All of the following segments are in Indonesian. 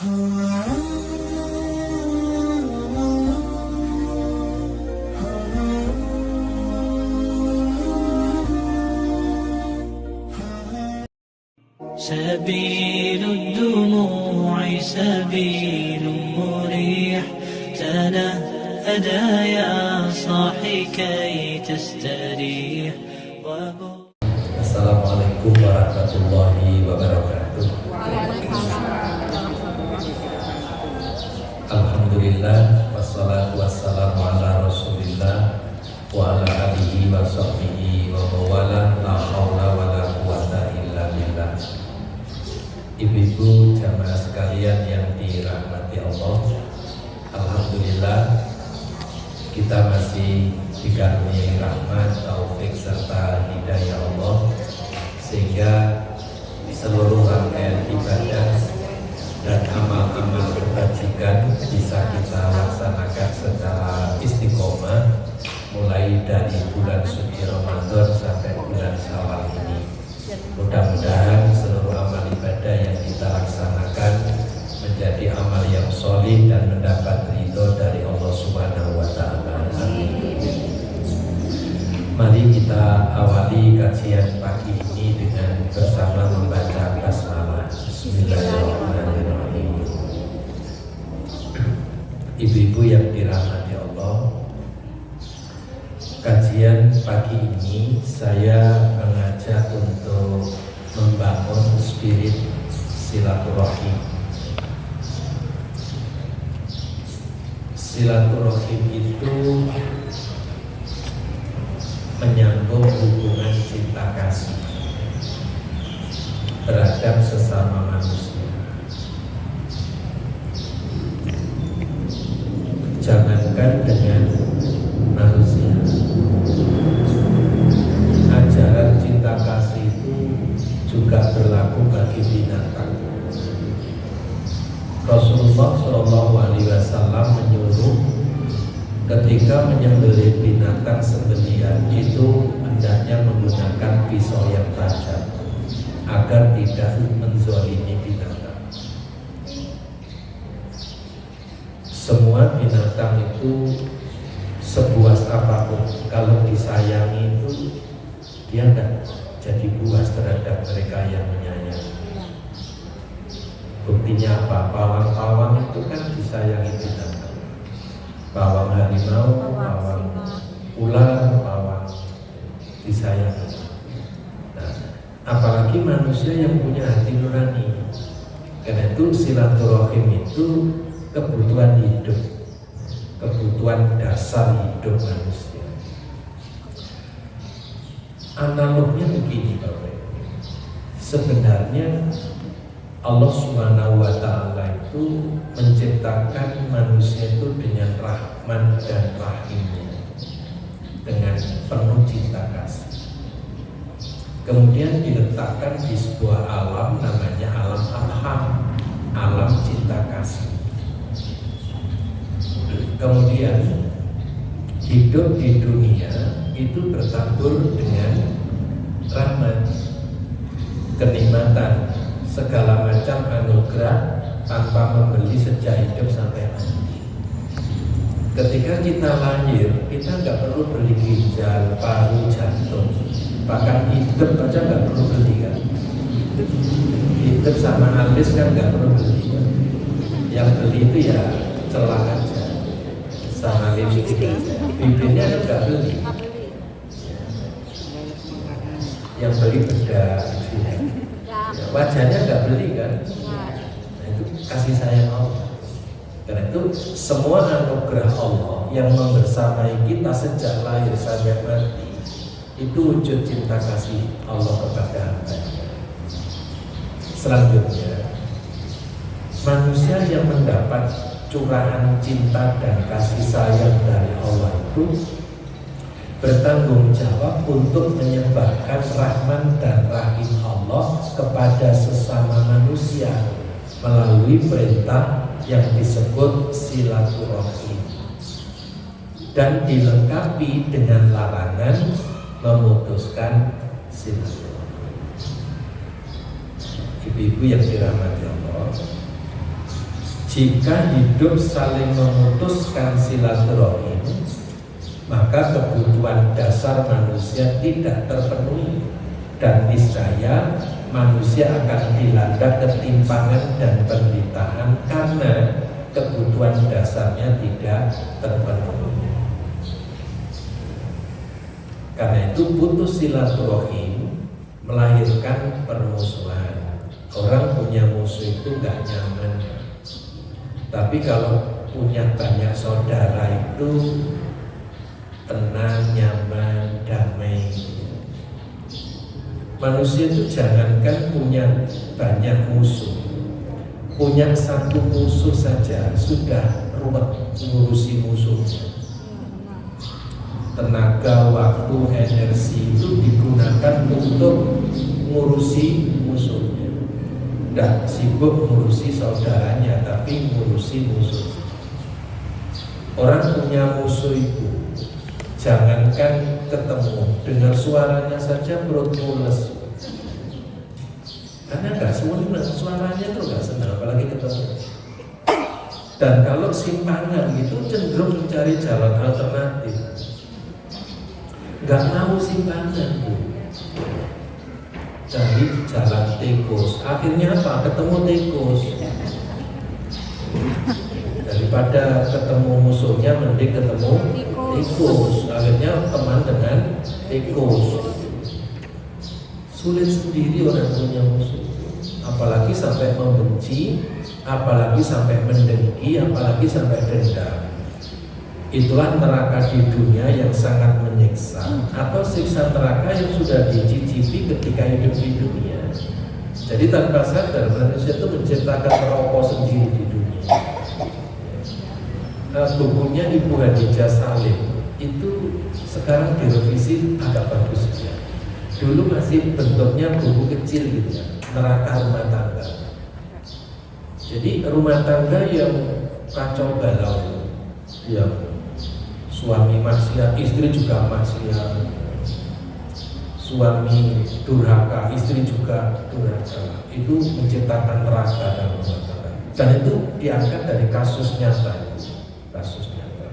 سبيل الدموع سبيل مريح تنهدى يا صاحي كي تستريح. Assalamualaikum warahmatullahi wabarakatuh. Alhamdulillah wassalatu wassalamu ala rasulillah wa ala alihi wa sahbihi wa mawala la hawla wa la quwata illa billah. Ibu-ibu jamaah sekalian yang dirahmati Allah, alhamdulillah kita masih dikaruniai rahmat, taufik serta hidayah Allah, sehingga seluruh rangkaian ibadah dan amal-amal kebajikan bisa kita laksanakan secara istiqomah mulai dari bulan suci Ramadan sampai bulan Syawal ini. Mudah-mudahan seluruh amal ibadah yang kita laksanakan menjadi amal yang solih dan mendapat ridho dari Allah Subhanahu wa Ta'ala. Amin. Mari kita awali kajian pagi ini dengan bersama membaca basmalah. Bismillahirrahmanirrahim. Ibu-ibu yang dirahmati Allah, kajian pagi ini saya mengajak untuk membangun spirit silaturahim. Silaturahim itu menyambung hubungan cinta kasih terhadap sesama manusia. Jangankan dengan manusia, ajaran cinta kasih itu juga berlaku bagi binatang. Rasulullah SAW menyuruh ketika menyembelih binatang sembelihan itu hendaknya menggunakan pisau yang tajam agar tidak menzalimi binatang. Semua binatang itu sebuas apapun, kalau disayangi itu dia tidak jadi buas terhadap mereka yang menyayangi. Buktinya apa? Pawang-pawang itu kan disayangi binatang. Pawang harimau, pawang ular, pawang disayangi. Nah, apalagi manusia yang punya hati nurani. Karena itu silaturahim itu kebutuhan hidup, kebutuhan dasar hidup manusia. Analognya begini Bapak Ibu. Sebenarnya Allah Subhanahu wa Ta'ala itu menciptakan manusia itu dengan rahman dan rahimnya, dengan penuh cinta kasih. Kemudian diletakkan di sebuah alam namanya alam arham, alam cinta kasih. Kemudian hidup di dunia itu bertabur dengan rahmat, kenikmatan, segala macam anugerah tanpa membeli sejak hidup sampai mati. Ketika kita lahir, kita nggak perlu beli ginjal, paru, jantung, bahkan hidup aja nggak perlu beli kan. Hidup sama alis kan nggak perlu beli kan? Yang beli itu ya celah aja, sama lipstick aja. Bibirnya kan nggak beli. Yang beli bedak, wajahnya nggak beli kan? Nah, itu kasih sayang Allah. Karena itu semua anugerah Allah yang membersamai kita sejak lahir sampai mati itu wujud cinta kasih Allah kepada hamba-Nya. Selanjutnya, manusia yang mendapat curahan cinta dan kasih sayang dari Allah itu bertanggung jawab untuk menyebarkan rahman dan rahim Allah kepada sesama manusia melalui perintah yang disebut silaturahim dan dilengkapi dengan larangan memutuskan silaturahim. Ibu-ibu yang dirahmati Allah, Jika hidup saling memutuskan silaturahim, maka kebutuhan dasar manusia tidak terpenuhi, dan niscaya manusia akan dilanda ketimpangan dan penderitaan karena kebutuhan dasarnya tidak terpenuhi. Karena itu putus silaturahim melahirkan permusuhan. Orang punya musuh itu gak nyaman. Tapi kalau punya banyak saudara itu tenang, nyaman, damai. Manusia itu jangankan punya banyak musuh, punya satu musuh saja sudah ruwet ngurusi musuhnya. Tenaga, waktu, energi itu digunakan untuk ngurusi musuhnya. Tidak sibuk ngurusi saudaranya, tapi ngurusi musuh. Orang punya musuh itu jangankan ketemu, dengar suaranya saja perut mules. Karena nggak senang, suaranya tuh nggak senang, apalagi ketemu. Dan kalau simpangan gitu cenderung mencari jalan alternatif. Nggak mau simpangan tuh, cari jalan tikus. Akhirnya apa? Ketemu tikus. Daripada ketemu musuhnya, mending ketemu tikus. Akhirnya teman dengan tikus. Sulit sendiri orang punya musuh. Apalagi sampai membenci, apalagi sampai mendengki, apalagi sampai dendam. Itulah neraka di dunia yang sangat menyiksa, atau siksa neraka yang sudah dicicipi ketika hidup di dunia. Jadi tanpa sadar manusia itu menciptakan rokok sendiri di dunia. Bukunya Ibu Hadijah Salim itu sekarang direvisi agak bagus ya. Dulu masih bentuknya buku kecil gitu ya, neraka rumah tangga. Jadi rumah tangga yang kacau balau, yang suami maksiat, istri juga maksiat, suami durhaka, istri juga durhaka. Itu menciptakan neraka dalam rumah tangga. Dan itu diangkat dari kasus nyata. Kasus nyata.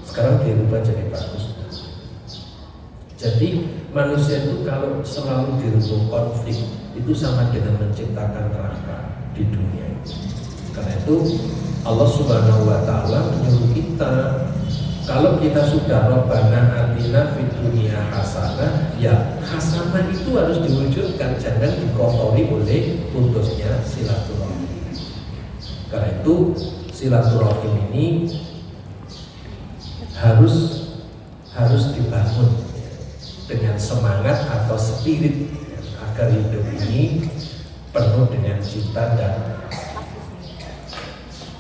Sekarang dirubah jadi bagus. Jadi manusia itu kalau selalu dirundung konflik, itu sama dengan menciptakan neraka di dunia. Karena itu Allah Subhanahu wa Ta'ala menyuruh kita, kalau kita sudah Rabbana atina fid dunya hasanah, ya hasanah itu harus diwujudkan, jangan dikotori oleh putusnya silaturahim. Karena itu silaturahim ini harus dibangun dengan semangat atau spirit agar hidup ini penuh dengan cinta, dan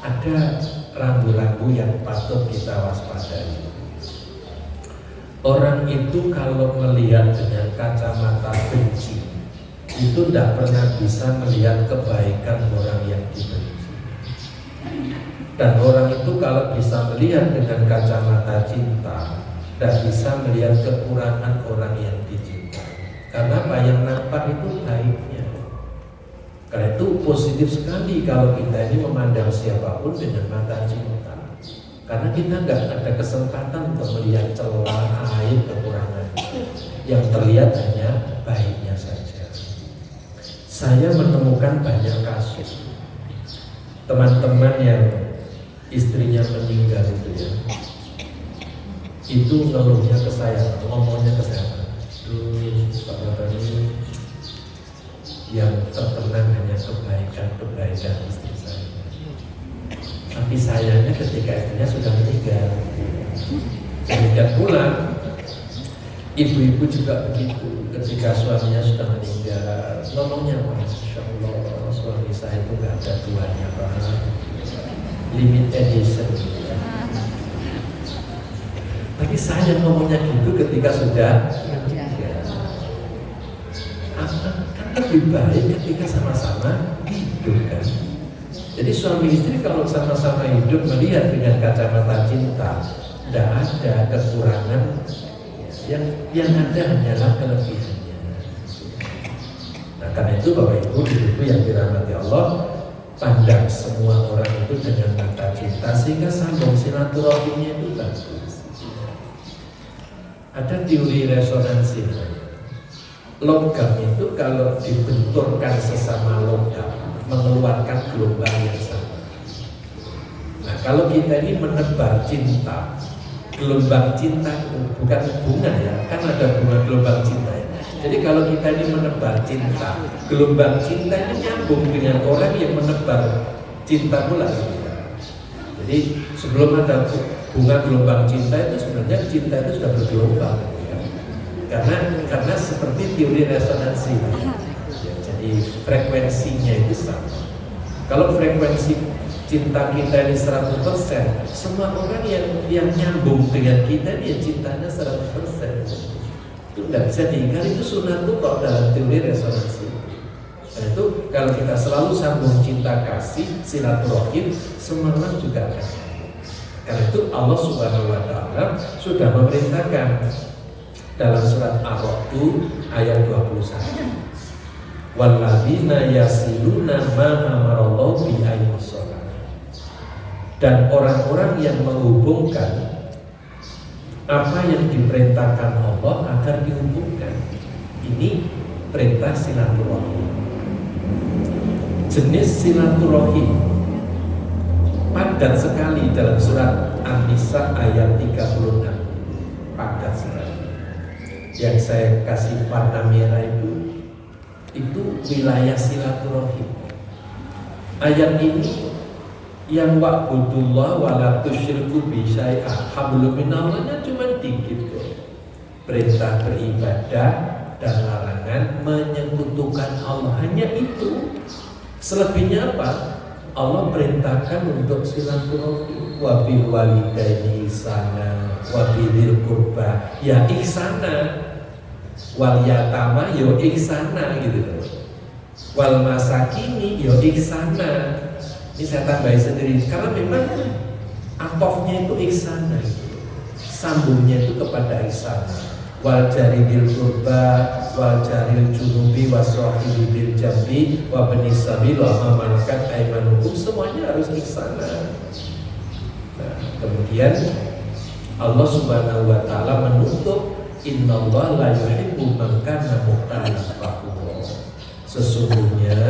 ada rambu-rambu yang patut kita waspadai. Orang itu kalau melihat dengan kacamata benci, itu tidak pernah bisa melihat kebaikan orang yang dibenci. Dan orang itu kalau bisa melihat dengan kacamata cinta, tidak bisa melihat kekurangan orang yang dicintai. Karena apa yang nampak itu baiknya. Karena itu positif sekali kalau kita ini memandang siapapun dengan mata cinta. Karena kita nggak ada kesempatan untuk melihat celah, aib, kekurangan. Yang terlihat hanya baiknya saja. Saya menemukan banyak kasus teman-teman yang istrinya meninggal itu ya, itu ngeluhnya ke saya, ngomongnya ke saya, Pak Bapak ini yang terkenang hanya kebaikan istri saya. Tapi sayangnya ketika istrinya sudah meninggal. Demikian pula ibu-ibu juga begitu, ketika suaminya sudah meninggal, ngomongnya, Masya Allah, suami saya itu gak ada duanya Pak, limit edition. Tapi saya ngomongnya gitu ketika sudah meninggal. Lebih baik ketika sama-sama hidup kan. Jadi suami istri kalau sama-sama hidup melihat dengan kacamata cinta, tidak ada kekurangan, yang ada hanyalah kelebihannya. Nah karena itu Bapak Ibu yang dirahmati Allah, pandang semua orang itu dengan sehingga sambung silaturahimnya itu bagus. Ada teori resonansi. Logam itu kalau dibenturkan sesama logam mengeluarkan gelombang yang sama. Nah, kalau kita ini menebar cinta, gelombang cinta bukan bunga ya, kan ada bunga gelombang cinta ya. Jadi kalau kita ini menebar cinta, gelombang cinta ini nyambung dengan orang yang menebar cinta pula. Jadi sebelum ada bunga gelombang cinta itu sebenarnya cinta itu sudah bergelombang. Karena seperti teori resonansi ya, jadi frekuensinya itu sama. Kalau frekuensi cinta kita ini 100%, semua orang yang nyambung dengan kita ini ya cintanya 100%. Itu tidak bisa diingkari, itu sunatullah dalam teori resonansi. Nah itu kalau kita selalu sambung cinta kasih, silaturahim, semua orang juga akan. Karena itu Allah Subhanahu wa Ta'ala sudah memerintahkan dalam surat Ar-Ra'd ayat 21. Walladzina yasiluna ma amarallahu bi ayyusala. Dan orang-orang yang menghubungkan apa yang diperintahkan Allah agar dihubungkan. Ini perintah silaturahim. Jenis silaturahim padat sekali dalam surat An-Nisa ayat 36. Padat sekali. Yang saya kasih warna merah itu wilayah silaturahim. Ayat ini yang wa'budullah wa la tusyriku bi syai'a, hablum minallahnya cuma dikit kok. Perintah beribadah dan larangan menyekutukan Allah, hanya itu. Selebihnya apa? Allah perintahkan untuk silaturahim. Wa bil walidaini ihsana wa bidzil qurba, ya ihsana. Wal yatama yo ihsana gitu loh. Wal masakini yo ihsana. Ini saya tambahin sendiri karena memang atofnya itu ihsana gitu. Sambungnya itu kepada ihsana. Wal jaridil qurba wal jaril junubi waswahibi bil jambi wa benis sabil wa ma malakat aymanukum, semuanya harus ihsana. Nah, kemudian Allah Subhanahu wa Ta'ala menutup innallaha la yuhibbu man kana mukhtalan fakhura. Sesungguhnya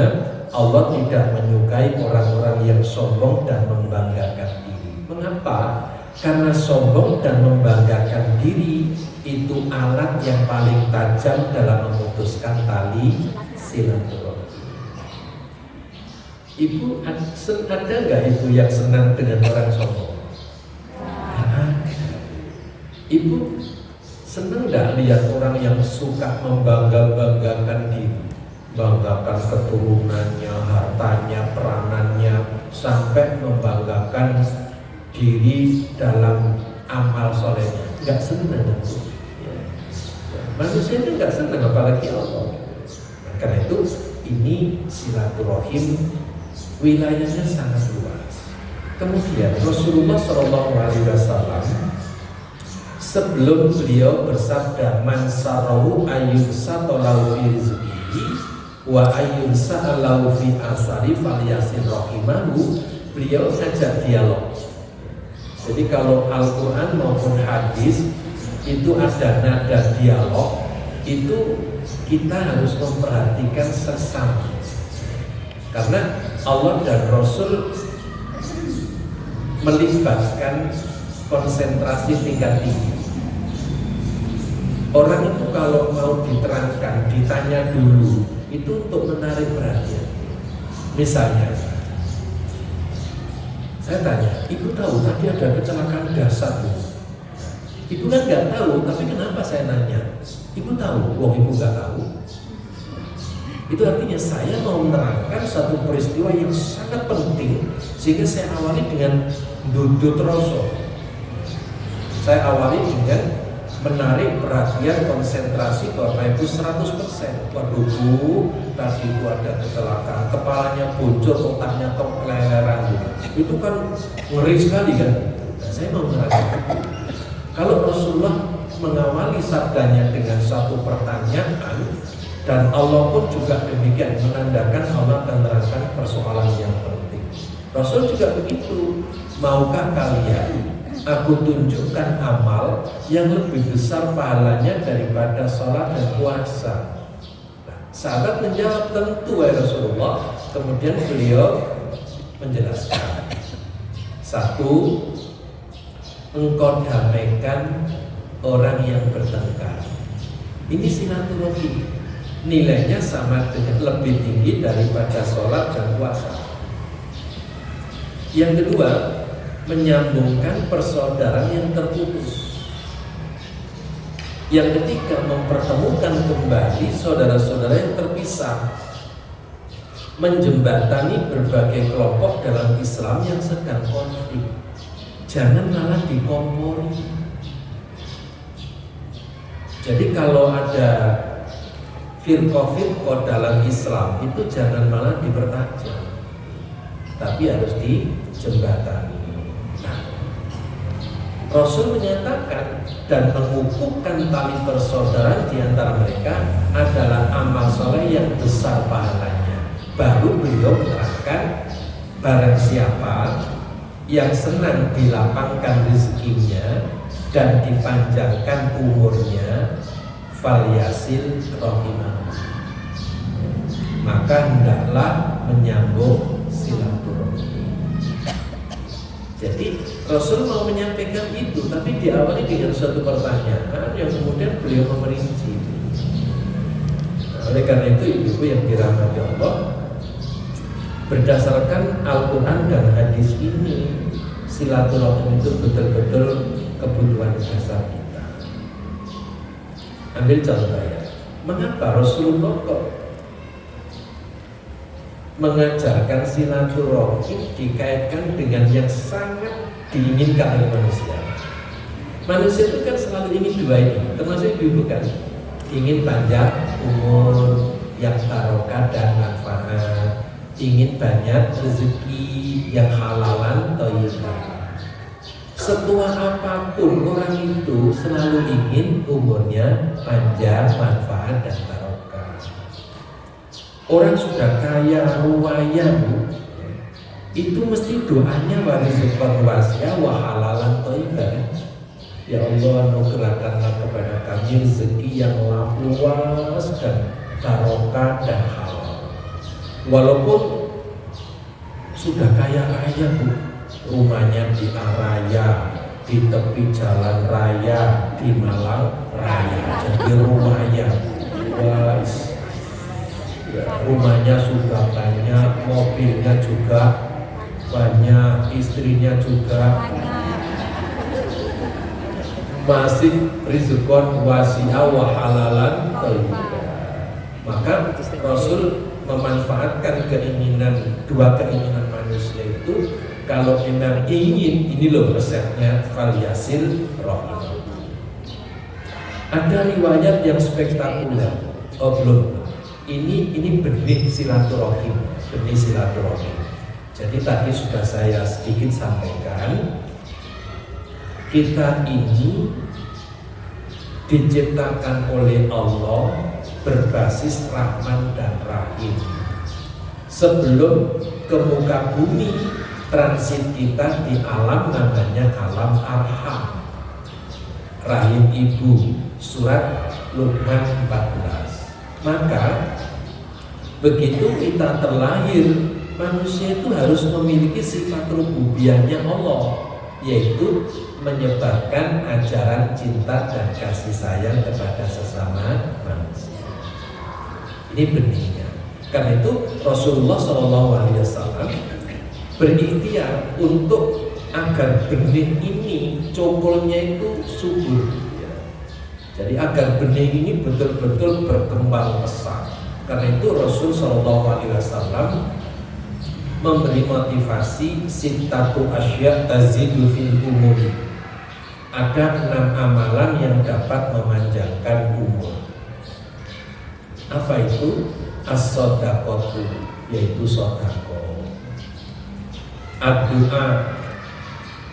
Allah tidak menyukai orang-orang yang sombong dan membanggakan diri. Mengapa? Karena sombong dan membanggakan diri itu alat yang paling tajam dalam memutuskan tali silaturahim. Ibu ada nggak itu yang senang dengan orang sombong? Ibu senang nggak lihat orang yang suka membanggakan diri, banggakan keturunannya, hartanya, peranannya, sampai membanggakan diri dalam amal solehnya? Nggak senang. Ya. Manusia itu nggak senang, apalagi Allah. Nah, karena itu ini silaturahim wilayahnya sangat luas. Kemudian Rasulullah SAW sebelum beliau bersabda man sarahu ayyunsatalahu fi rizqihi wa ayyunsa'alahu fi asari falyasil rahimahu, beliau ngajak dialog. Jadi kalau Al-Quran maupun hadis itu ada nada dialog, itu kita harus memperhatikan sesama. Karena Allah dan Rasul melibatkan konsentrasi tingkat tinggi. Orang itu kalau mau diterangkan, ditanya dulu, itu untuk menarik perhatian. Misalnya, saya tanya, ibu tahu tadi ada kecelakaan dahsyat? Ibu kan nggak tahu, tapi kenapa saya nanya? Ibu tahu, wong ibu nggak tahu. Itu artinya saya mau menerangkan satu peristiwa yang sangat penting, sehingga saya awali dengan duduk rasa. Saya awali dengan menarik perhatian, konsentrasi Bapak Ibu 100%. Waduh Bu, tadi itu ada kecelakaan, kepalanya bocor, otaknya keleleran. Itu kan ngeri sekali kan. Nah, saya mau menerangkan. Kalau Rasulullah mengawali sabdanya dengan satu pertanyaan, dan Allah pun juga demikian menandakan Allah akan menerangkan persoalan yang penting. Rasul juga begitu. Maukah kalian aku tunjukkan amal yang lebih besar pahalanya daripada sholat dan puasa? Nah, sahabat menjawab, tentu ya Rasulullah. Kemudian beliau menjelaskan, satu, engkau damaikan orang yang bertengkar. Ini silaturahim, nilainya sama dengan lebih tinggi daripada sholat dan puasa. Yang kedua, menyambungkan persaudaraan yang terputus. Yang ketiga, mempertemukan kembali saudara-saudara yang terpisah, menjembatani berbagai kelompok dalam Islam yang sedang konflik. Jangan malah dikompori. Jadi kalau ada firqah-firqah dalam Islam itu jangan malah dipertajam, tapi harus dijembatani. Nah, Rasul menyatakan dan mengukuhkan tali persaudaraan di antara mereka adalah amal soleh yang besar pahalanya. Baru beliau menerangkan, barang siapa yang senang dilapangkan rezekinya dan dipanjangkan umurnya, falyasil rahimah, maka hendaklah menyambung silaturahmi. Jadi Rasul mau menyampaikan itu, tapi diawali dengan suatu pertanyaan yang kemudian beliau memerinci. Nah, oleh karena itu ibu-ibu yang dirahmati Allah, berdasarkan Al-Quran dan hadis ini, silaturahmi itu betul-betul kebutuhan dasar kita. Ambil contoh ya, mengapa Rasulullah kok mengajarkan silaturahmi dikaitkan dengan yang sangat diinginkan oleh manusia? Manusia itu kan selalu ingin dua ini, termasuk ibu kan, ingin panjang umur yang barokah dan manfaat, ingin banyak rezeki yang halalan thayyibah. Setua apapun orang itu selalu ingin umurnya panjang, manfaat dan barokah. Orang sudah kaya ruwaya, itu mesti doanya warizqan wasi'a wa halalan thayyibah. Ya Allah, anugerahkanlah kepada kami rezeki yang luas dan barokah dan halal. Walaupun sudah kaya raya Bu, rumahnya di Araya, di tepi jalan raya, di Malang Raya, jadi rumahnya luas. Ya, rumahnya sudah banyak, mobilnya juga banyak, istrinya juga masih rizqan wasi'a wa halalan thayyibah. Maka Rasul memanfaatkan dua keinginan manusia itu. Kalau memang ingin, ini loh resepnya, falyasil rahim. Ada riwayat yang spektakuler. Oh belum, ini benih silaturahim, benih silaturahim. Jadi tadi sudah saya sedikit sampaikan, kita ini diciptakan oleh Allah berbasis Rahman dan Rahim. Sebelum ke muka bumi, transit kita di alam namanya alam arham, rahim ibu, surat Luqman 14. Maka begitu kita terlahir, manusia itu harus memiliki sifat rububiyahnya Allah, yaitu menyebarkan ajaran cinta dan kasih sayang kepada sesama manusia. Ini benihnya. Karena itu Rasulullah SAW berikhtiar untuk agar benih ini congkolnya itu subur. Jadi agar benih ini betul-betul berkembang pesat. Karena itu Rasul SAW memberi motivasi sittatu asya tazidu fil umuri. Ada 6 amalan yang dapat memanjangkan umur. Apa itu? As-sodaqatu, yaitu sodaqah. Ad-doa,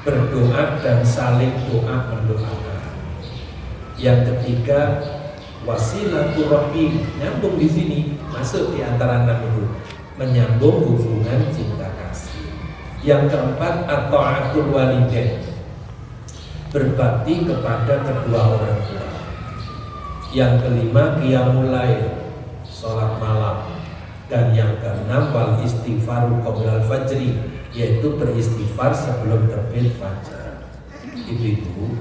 berdoa dan saling doa mendoakan. Yang ketiga, wasilaturrahim, nyambung di sini, masuk di antara 6 itu, menyambung hubungan cinta kasih. Yang keempat, at-ta'atul walidain, berbakti kepada kedua orang tua. Yang kelima, qiyamul lail, sholat malam. Dan yang keenam, wal istighfaru qoblal fajri, yaitu beristighfar sebelum terbit fajar. Itu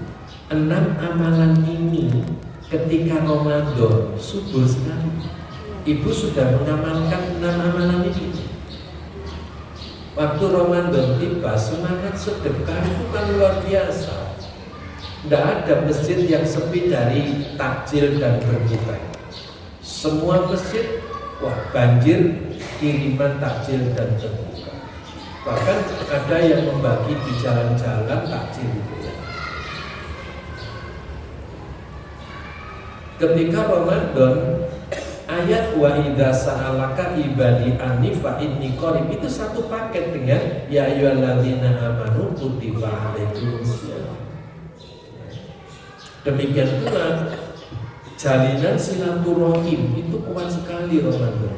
6 amalan ini ketika Ramadan subur sekali. Ibu sudah mengamalkan 6 amalan ini. Waktu Ramadan tiba, semangat sedekah itu kan luar biasa. Tidak ada masjid yang sepi dari takjil dan berbuka. Semua masjid, wah, banjir kiriman takjil dan berbuka. Bahkan ada yang membagi di jalan-jalan takjil itu ya. Ketika Ramadan, ayat wa idza sa'alaka ibadi anni fa inni qarib itu satu paket dengan ya ayyuhalladzina amanu kutiba alaikumusiyam. Demikian pula jalinan silaturahim itu kuat sekali Ramadan.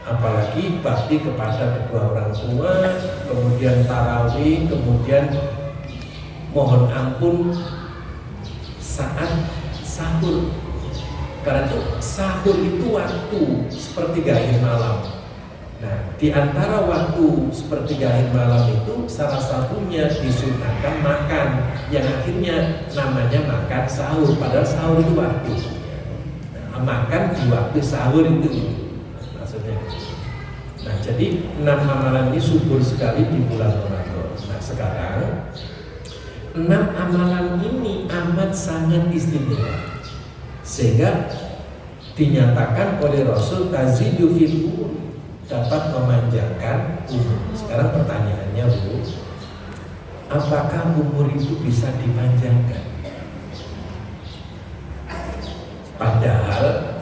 Apalagi bakti kepada kedua orang tua, kemudian tarawih, kemudian mohon ampun saat sahur. Karena itu sahur itu waktu sepertiga akhir malam. Nah, di antara waktu sepertiga akhir malam itu salah satunya disunahkan makan, yang akhirnya namanya makan sahur. Padahal sahur itu waktu. Nah, makan di waktu sahur itu maksudnya. Nah, jadi 6 amalan ini subur sekali di bulan Ramadan. Nah, sekarang 6 amalan ini amat sangat istimewa. Sehingga dinyatakan oleh Rasul tazidu fil umur, dapat memanjangkan umur. Sekarang pertanyaannya Bu, apakah umur itu bisa dipanjangkan? Padahal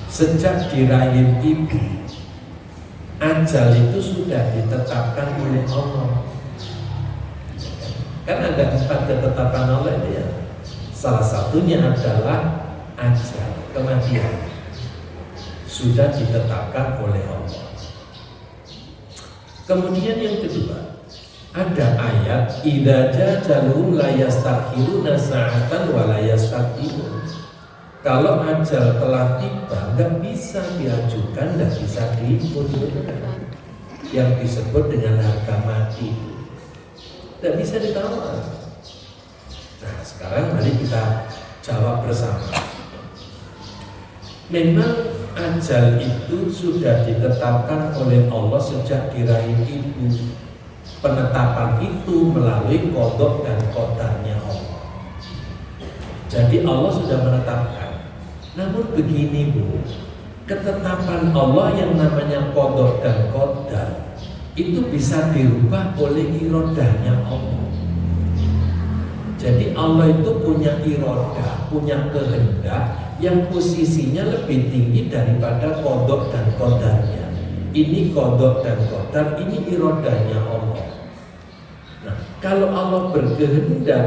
sejak di rahim ibu ajal itu sudah ditetapkan oleh Allah. Kan ada 4 ketetapan Allah itu ya. Salah satunya adalah ajal, kematian sudah ditetapkan oleh Allah. Kemudian yang kedua, ada ayat idza jajalun la yastakhiruna sa'atan wa la yastaqdimun. Kalau ajal telah tiba, nggak bisa diajukan, nggak bisa dimundurkan. Yang disebut dengan harga mati, nggak bisa ditawar. Nah, sekarang mari kita jawab bersama. Memang ajal itu sudah ditetapkan oleh Allah sejak di rahim ibu. Penetapan itu melalui qada dan qadarnya Allah. Jadi Allah sudah menetapkan. Namun begini Bu, ketetapan Allah yang namanya qada dan qadar itu bisa dirubah oleh iradahnya Allah. Jadi Allah itu punya iradah, punya kehendak yang posisinya lebih tinggi daripada qada dan qadarnya. Ini qada dan qadar, ini iradahnya Allah. Nah, kalau Allah berkehendak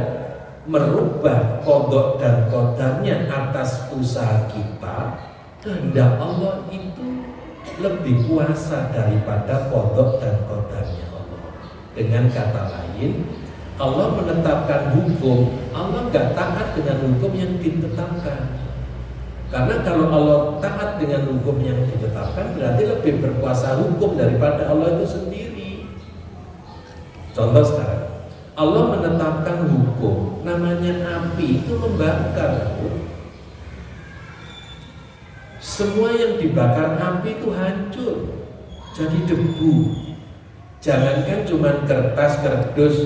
merubah qada dan qadarnya atas usaha kita, kehendak Allah itu lebih kuasa daripada qada dan qadarnya Allah. Dengan kata lain, Allah menetapkan hukum, Allah nggak taat dengan hukum yang ditetapkan. Karena kalau Allah taat dengan hukum yang ditetapkan, berarti lebih berkuasa hukum daripada Allah itu sendiri. Contoh sekarang, Allah menetapkan hukum, namanya api itu membakar. Semua yang dibakar api itu hancur, jadi debu. Jangankan cuma kertas, kardus,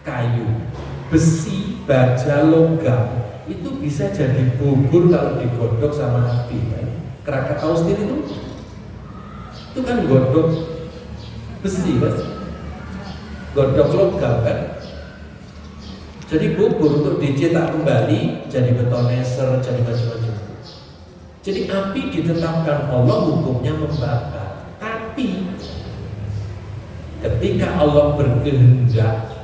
kayu, besi, baja, logam itu bisa jadi bubur kalau digodok sama api kan? Krakatau sendiri itu kan godok besi kan? Godok logam kan? Jadi bubur untuk dicetak kembali jadi betoneser, jadi macam-macam. Jadi api ditetapkan Allah hukumnya membakar. Tapi ketika Allah berkehendak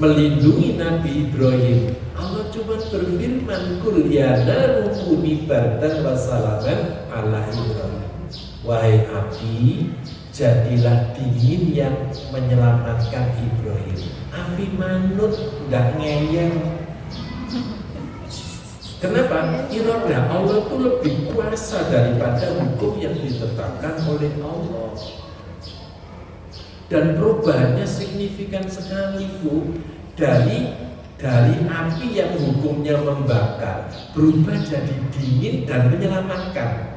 melindungi Nabi Ibrahim, Allah cuma berfirman, "Qul ya naru kuni bardan wa salaman ala Ibrahim." Wahai api, jadilah dingin yang menyelamatkan Ibrahim. Api manut nggak ngeyel. Kenapa? Iradah Allah itu lebih kuasa daripada hukum yang ditetapkan oleh Allah. Dan perubahannya signifikan sekali, Bu. Dari api yang hukumnya membakar berubah jadi dingin dan menyelamatkan.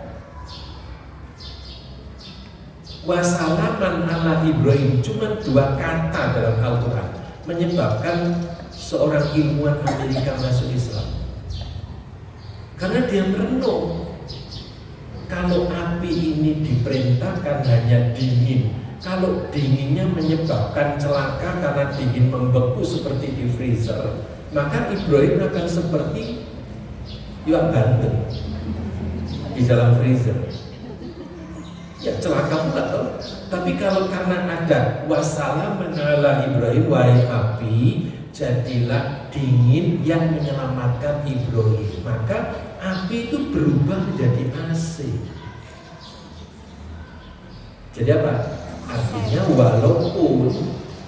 Wassalaman ala Ibrahim cuma 2 kata dalam Al-Quran menyebabkan seorang ilmuwan Amerika masuk Islam. Karena dia merenung, kalau api ini diperintahkan hanya dingin, kalau dinginnya menyebabkan celaka karena dingin membeku seperti di freezer, maka Ibrahim akan seperti iwak bandeng di dalam freezer. Ya celaka pula toh. Tapi kalau karena ada wassalamun ala Ibrahim, wahai api, jadilah dingin yang menyelamatkan Ibrahim, maka api itu berubah menjadi AC. Jadi apa? Artinya walaupun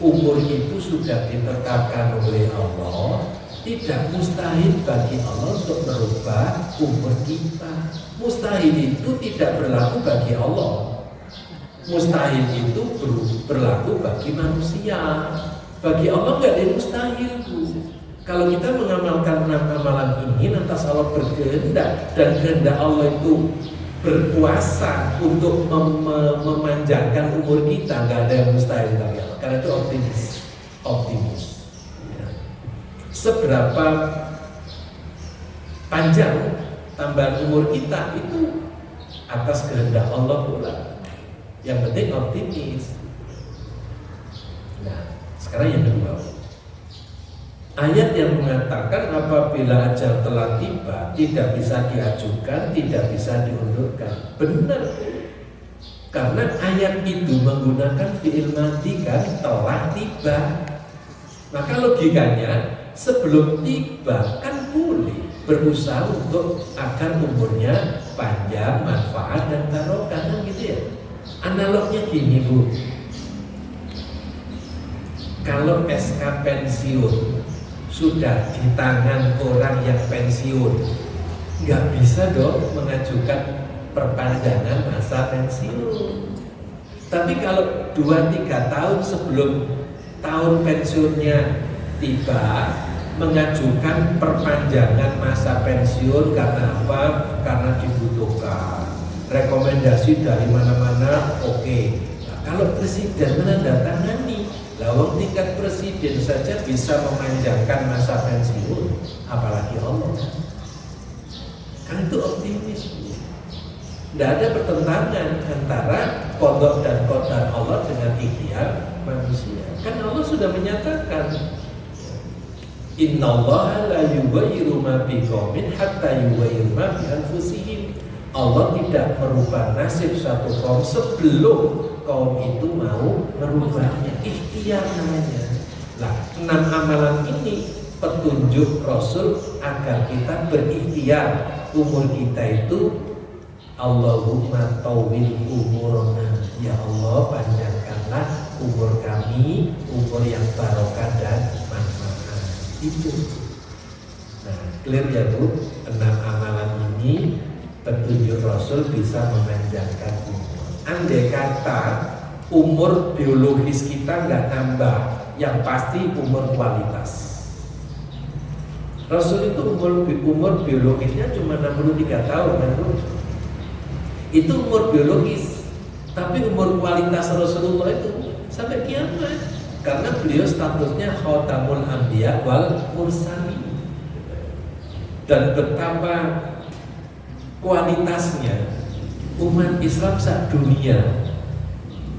umur itu sudah ditetapkan oleh Allah, tidak mustahil bagi Allah untuk merubah umur kita. Mustahil itu tidak berlaku bagi Allah. Mustahil itu berlaku bagi manusia. Bagi Allah nggak ada yang mustahil, Bu. Kalau kita mengamalkan 6 amalan ini, atas Allah berkehendak dan kehendak Allah itu berkuasa untuk memanjangkan umur kita, nggak ada yang mustahil bagi Allah. Karena itu optimis. Ya. Seberapa panjang tambahan umur kita itu atas kehendak Allah pula. Yang penting optimis. Nah, sekarang yang kedua, ayat yang mengatakan apabila ajal telah tiba tidak bisa diajukan, tidak bisa diundurkan. Benar, karena ayat itu menggunakan fi'il madi kan, telah tiba. Maka logikanya sebelum tiba kan boleh berusaha untuk agar umurnya panjang, manfaat dan barokah, kan gitu ya. Analognya gini, Bu. Kalau SK pensiun sudah di tangan orang yang pensiun, nggak bisa dong mengajukan perpanjangan masa pensiun. Tapi kalau 2-3 tahun sebelum tahun pensiunnya tiba, mengajukan perpanjangan masa pensiun karena apa? Karena dibutuhkan. Rekomendasi dari mana-mana, oke. Nah, kalau presiden menandatangani, lawang tingkat presiden saja bisa memanjangkan masa pensiun, apalagi Allah. Kan itu optimis. Tidak ada pertentangan antara qada dan qadar Allah dengan ikhtiar manusia. Kan Allah sudah menyatakan, innallaha la yughayyiru ma biqaumin hatta yughayyiru ma bi anfusihim. Allah tidak merubah nasib satu kaum sebelum kaum itu mau merubahnya. Ikhtiar namanya. Nah, 6 amalan ini petunjuk Rasul agar kita berikhtiar. Umur kita itu Allahumma tawwil umurna, ya Allah panjangkanlah umur kami, umur yang barokah dan manfaat. Itu. Nah, clear ya Bu, 6 amalan ini petunjuk Rasul bisa memanjangkan umur. Andai kata umur biologis kita nggak nambah, yang pasti umur kualitas. Rasul itu umur biologisnya cuma 63 tahun kan Bu? Itu umur biologis. Tapi umur kualitas Rasulullah itu sampai kiamat. Karena beliau statusnya Khatamul Anbiya wal Mursalin. Dan betapa kualitasnya umat Islam sadunia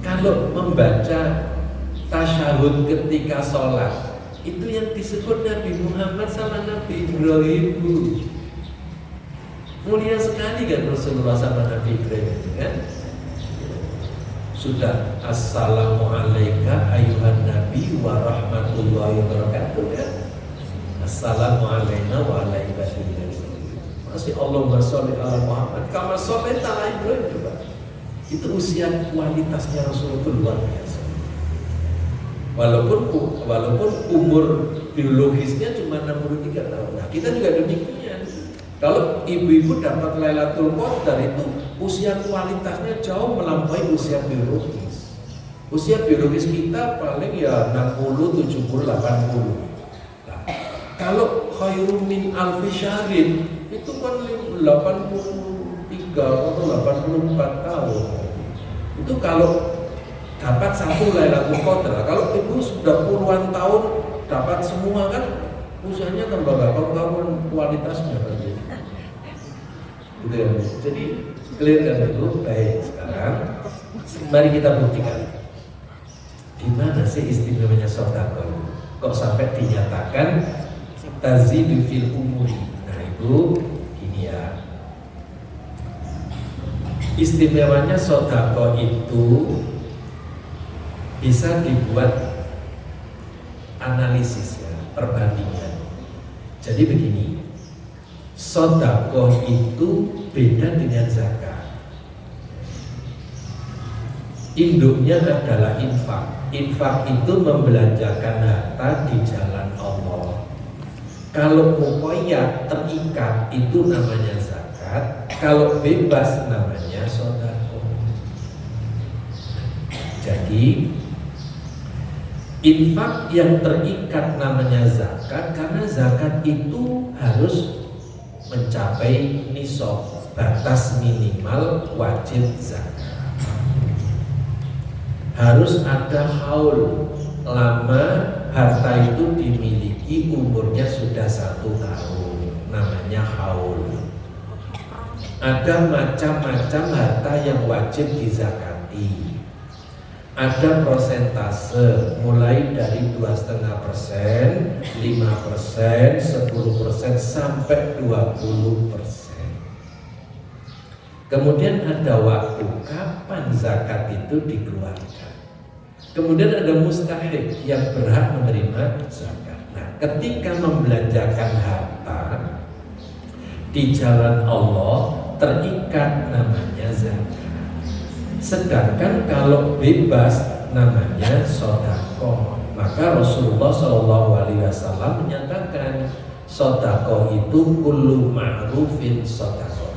kalau membaca tasyahud ketika sholat, itu yang disebut Nabi Muhammad sama Nabi Ibrahim. Mulia sekali kan Rasulullah sama Nabi Ibrahim itu kan. Sudah assalamualaikum ayuhan nabi wa rahmatullahi wa barakatuh kan. Assalamualaikum wa alaikum. Masih Allahumma sholli ala Muhammad kama sholaita ala Ibrahim juga. Itu usia kualitasnya Rasulullah itu luar biasa. Walaupun umur biologisnya cuma 63 tahun. Nah, kita juga demikian. Kalau ibu-ibu dapat Lailatul Qadar itu usia kualitasnya jauh melampaui usia biologis. Usia biologis kita paling ya 60, 70, 80. Nah, kalau khairun min alfi syahrin itu kan 83 atau 84 tahun. Itu kalau dapat satu Lailatul Qadar. Kalau ibu sudah puluhan tahun dapat semua kan usianya tambah kawan kualitasnya berarti. Gitu ya. Jadi clear kan itu. Baik, sekarang mari kita buktikan. Di mana sih istimewanya sedekah? Kok sampai dinyatakan tazidu fil umuri? Nah, itu gini ya. Istimewanya sedekah itu bisa dibuat analisis ya, perbandingan. Jadi begini, sedekah itu beda dengan zakat. Induknya adalah infak. Infak itu membelanjakan harta di jalan Allah. Kalau mukoyat terikat itu namanya zakat. Kalau bebas namanya sedekah. Jadi infak yang terikat namanya zakat karena zakat itu harus mencapai nisab, batas minimal wajib zakat. Harus ada haul, lama harta itu dimiliki umurnya sudah 1 tahun, namanya haul. Ada macam-macam harta yang wajib dizakati. Ada prosentase mulai dari 2,5%, 5%, 10% sampai 20%. Kemudian ada waktu kapan zakat itu dikeluarkan. Kemudian ada mustahik yang berhak menerima zakat. Nah, ketika membelanjakan harta di jalan Allah terikat namanya zakat. Sedangkan kalau bebas namanya sedekah. Maka Rasulullah SAW menyatakan sedekah itu kullu ma'rufin sedekah.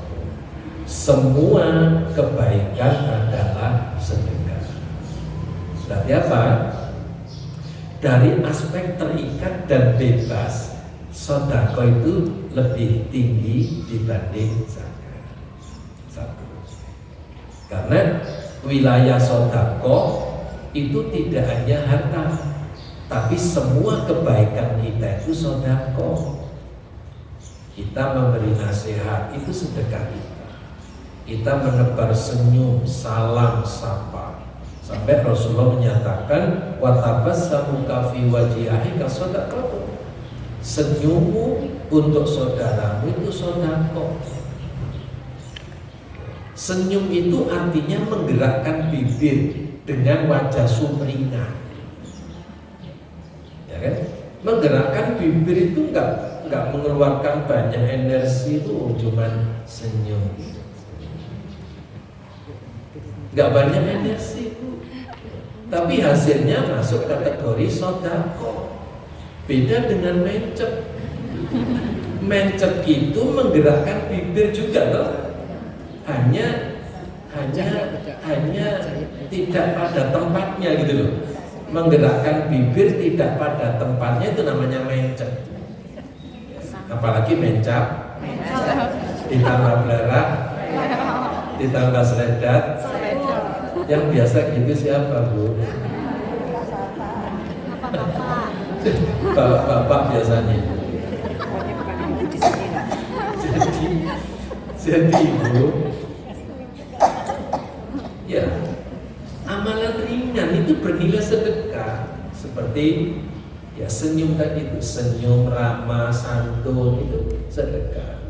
Semua kebaikan adalah sedekah. Berarti apa? Dari aspek terikat dan bebas, sedekah itu lebih tinggi dibanding zakat. Satu. Karena wilayah sedekah itu tidak hanya harta, tapi semua kebaikan kita itu sedekah. Kita memberi nasihat itu sedekah kita. Kita menebar senyum, salam, sapa. Sampai Rasulullah menyatakan watabassamuka fi wajhi akhika sedekah. Senyummu untuk saudaramu itu sedekah. Senyum itu artinya menggerakkan bibir dengan wajah sumringah. Ya kan? Menggerakkan bibir itu enggak mengeluarkan banyak energi, itu cuman senyum. Enggak banyak energi itu. Tapi hasilnya masuk kategori sedekah. Beda dengan mencep. Mencep itu menggerakkan bibir juga loh. Hanya tidak pada tempatnya gitu loh. Menggerakkan bibir tidak pada tempatnya itu namanya mencep. Apalagi mencap ditambah belerang, ditambah seledat. Yang biasa gitu siapa, Bu? Bapak biasanya. Jadi Bu, ya amalan ringan itu bernilai sedekah. Seperti ya senyum tadi itu, senyum ramah, santun itu sedekah.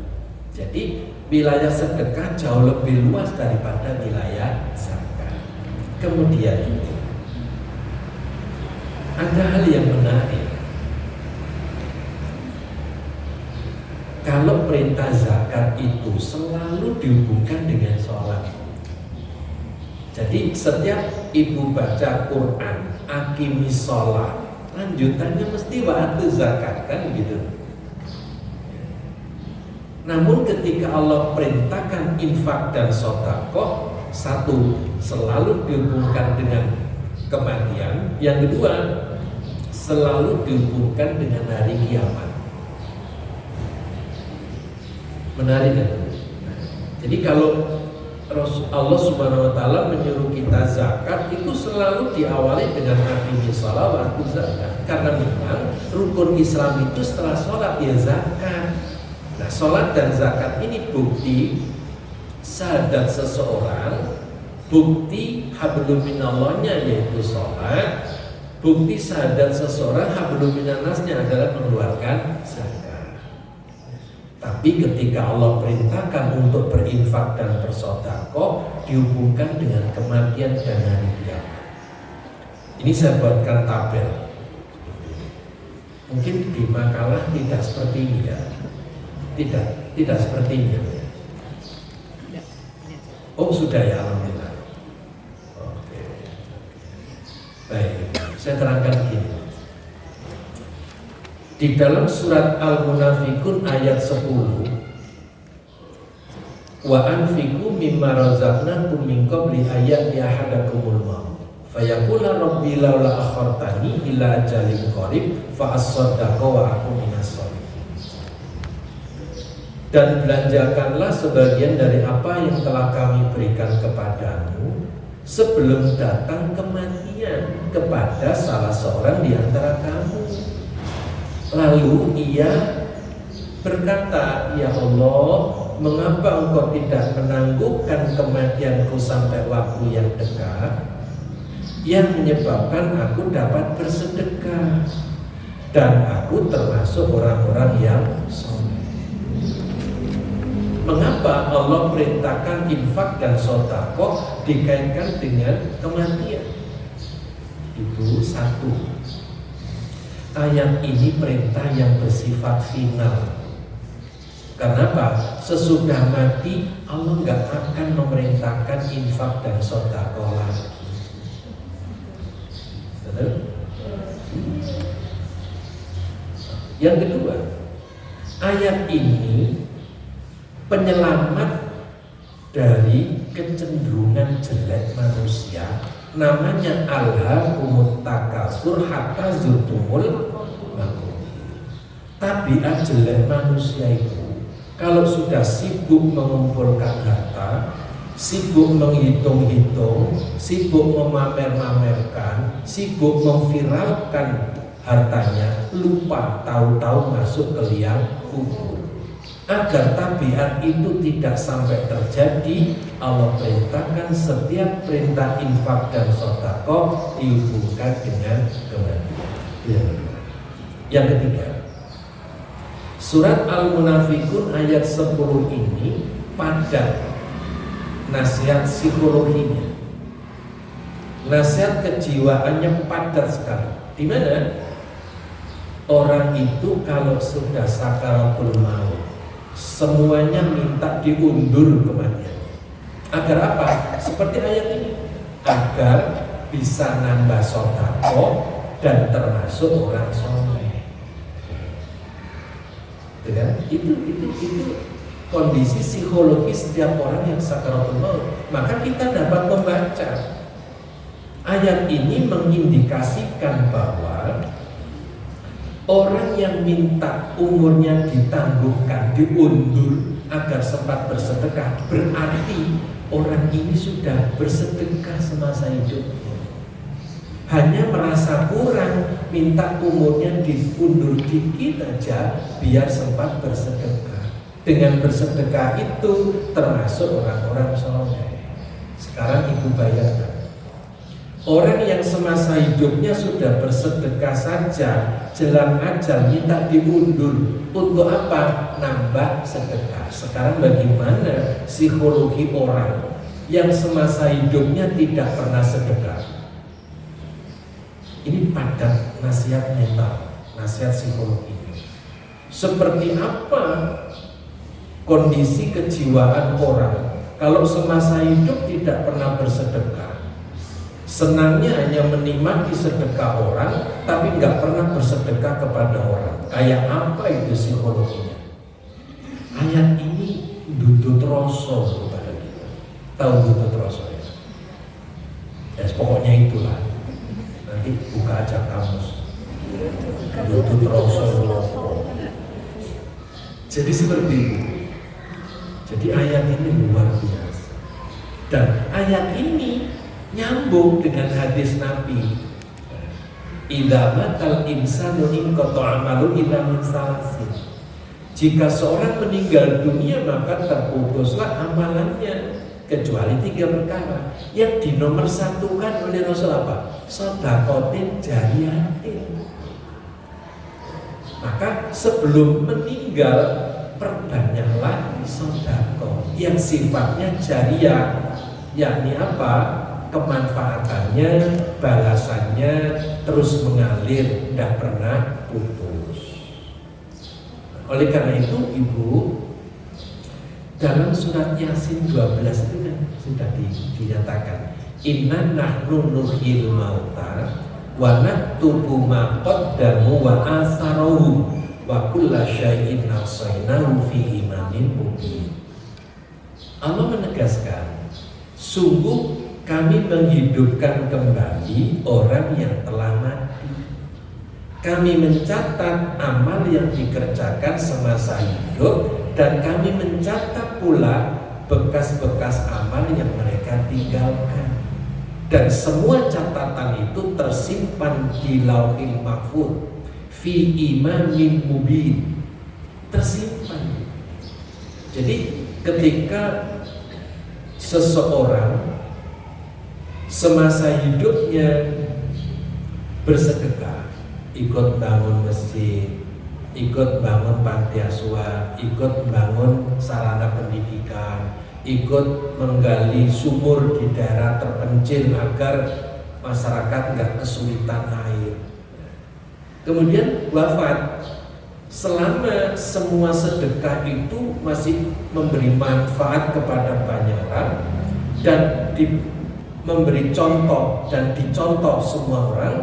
Jadi wilayah sedekah jauh lebih luas daripada wilayah zakat. Kemudian ada hal yang menarik. Kalau perintah zakat itu selalu dihubungkan dengan sholat. Jadi setiap ibu baca Quran, aqimis sholat, lanjutannya mesti wa atu zakat, kan gitu. Namun ketika Allah perintahkan infak dan sedekah, satu, selalu dihubungkan dengan kematian. Yang kedua, selalu dihubungkan dengan hari kiamat. Menarik kan? Jadi kalau Allah Subhanahu wa taala menyuruh kita zakat, itu selalu diawali dengan aqimis shalah wa atuz zakat. Karena memang rukun Islam itu setelah sholat ya zakat. Nah, sholat dan zakat ini bukti syahadat seseorang, bukti hablum minallahnya yaitu sholat, bukti syahadat seseorang hablum minannasnya adalah mengeluarkan zakat. Tapi ketika Allah perintahkan untuk berinfak dan bersedekah, dihubungkan dengan kematian dan hari kiamat. Ini saya buatkan tabel. Mungkin di makalah tidak seperti ini ya. Tidak seperti ini ya. Oh sudah ya, alhamdulillah. Oke. Baik, saya terangkan begini. Di dalam surat Al-Munafikun ayat 10, wa anfiqu mimma razaqnakum min qabli ayati ahadakumul maut fayaqula rabbi laula akhartani ila ajalin qarib fa asaddaqa wa aqum minas sholihin. Dan belanjakanlah sebagian dari apa yang telah kami berikan kepadamu sebelum datang kematian kepada salah seorang di antara kamu. Lalu ia berkata, ya Allah, mengapa engkau tidak menangguhkan kematianku sampai waktu yang dekat, yang menyebabkan aku dapat bersedekah dan aku termasuk orang-orang yang soleh. Mengapa Allah perintahkan infak dan sedekah dikaitkan dengan kematian? Itu satu. Ayat ini perintah yang bersifat final. Kenapa? Sesudah mati Allah nggak akan memerintahkan infak dan sedekah lagi. Betul? Yang kedua, ayat ini penyelamat dari kecenderungan jelek manusia. Namanya alhaakumut takasur hatta zurtumul maqabir. Tabiat jelek manusia itu kalau sudah sibuk mengumpulkan harta, sibuk menghitung-hitung, sibuk memamer-mamerkan, sibuk memviralkan hartanya, lupa tahu-tahu masuk ke liang kubur. Agar tabiat itu tidak sampai terjadi, Allah perintahkan setiap perintah infak dan sedekah dihubungkan dengan kematian. Yang ketiga, surat Al-Munafikun ayat 10 ini padat nasihat psikologinya, nasihat kejiwaannya padat sekali. Di mana orang itu kalau sudah sakaratul maut semuanya minta diundur kematian. Agar apa? Seperti ayat ini, agar bisa nambah sedekah dan termasuk orang soleh. Itu kondisi psikologis setiap orang yang sakaratul maut. Maka kita dapat membaca ayat ini mengindikasikan bahwa orang yang minta umurnya ditangguhkan, diundur agar sempat bersedekah, berarti orang ini sudah bersedekah semasa hidupnya. Hanya merasa kurang, minta umurnya diundur dikit aja biar sempat bersedekah. Dengan bersedekah itu termasuk orang-orang soleh. Sekarang ibu bayangkan, orang yang semasa hidupnya sudah bersedekah saja, jelang ajal minta diundur. Untuk apa? Nambah sedekah. Sekarang bagaimana psikologi orang yang semasa hidupnya tidak pernah sedekah? Ini padat nasihat mental, nasihat psikologi. Seperti apa kondisi kejiwaan orang kalau semasa hidup tidak pernah bersedekah, senangnya hanya menikmati sedekah orang, tapi nggak pernah bersedekah kepada orang. Kayak apa itu psikologinya? Ayat ini dudut rasa kepada kita. Tahu dudut rasa ya? Ya pokoknya itulah. Nanti buka aja kamus. Dudut rasa. Jadi seperti itu. Jadi ayat ini luar biasa. Dan ayat ini nyambung dengan hadis Nabi. Idza matal insanu inqata amalu illa min salasin. Jika seorang meninggal dunia maka terputuslah amalannya kecuali 3 perkara yang dinomorsatukan oleh Rasul apa? Shadaqatin jariyatin. Maka sebelum meninggal perbanyaklah sedekah yang sifatnya jariyah, yakni apa? Kemanfaatannya, balasannya terus mengalir, tidak pernah putus. Oleh karena itu Ibu, dalam surat Yasin 12 itu kan sudah dinyatakan, inna nahnu nuhyil mauta wa naktubu ma qaddamu wa atharuhu wa kulla syai'in ahsaynahu fi imamin mubin. Allah menegaskan, sungguh kami menghidupkan kembali orang yang telah mati. Kami mencatat amal yang dikerjakan semasa hidup, dan kami mencatat pula bekas-bekas amal yang mereka tinggalkan. Dan semua catatan itu tersimpan di Lauhil Mahfuz fi imamin mubin, tersimpan. Jadi ketika seseorang semasa hidupnya bersedekah, ikut bangun masjid, ikut bangun panti asuhan, ikut bangun sarana pendidikan, ikut menggali sumur di daerah terpencil agar masyarakat nggak kesulitan air. Kemudian wafat, selama semua sedekah itu masih memberi manfaat kepada banyak orang dan memberi contoh dan dicontoh semua orang,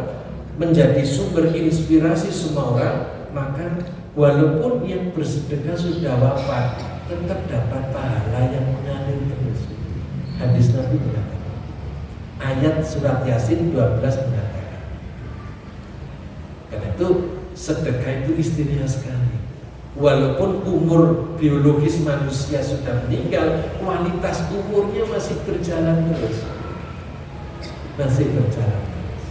menjadi sumber inspirasi semua orang, maka walaupun yang bersedekah sudah wafat tetap dapat pahala yang mengalir terus. Hadis Nabi mengatakan, ayat surat Yasin 12 mengatakan, karena itu sedekah itu istimewa sekali. Walaupun umur biologis manusia sudah meninggal, kualitas umurnya masih berjalan terus. Masih berjalan terus.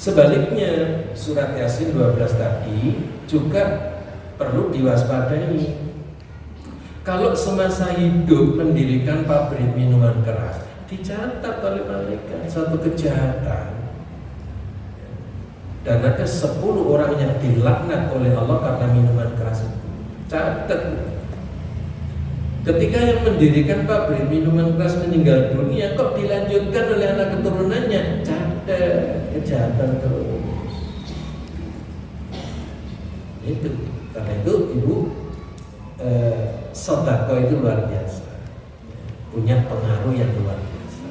Sebaliknya surat Yasin 12 tadi juga perlu diwaspadai. Kalau semasa hidup mendirikan pabrik minuman keras, dicatat oleh malaikat satu kejahatan. Dan ada 10 orang yang dilaknat oleh Allah karena minuman keras itu. Catat. Ketika yang mendirikan pabrik minuman keras meninggal dunia, kok dilanjutkan oleh anak keturunannya? Catat, kejahatan terus. Itu. Karena itu Ibu, sedekah itu luar biasa, punya pengaruh yang luar biasa.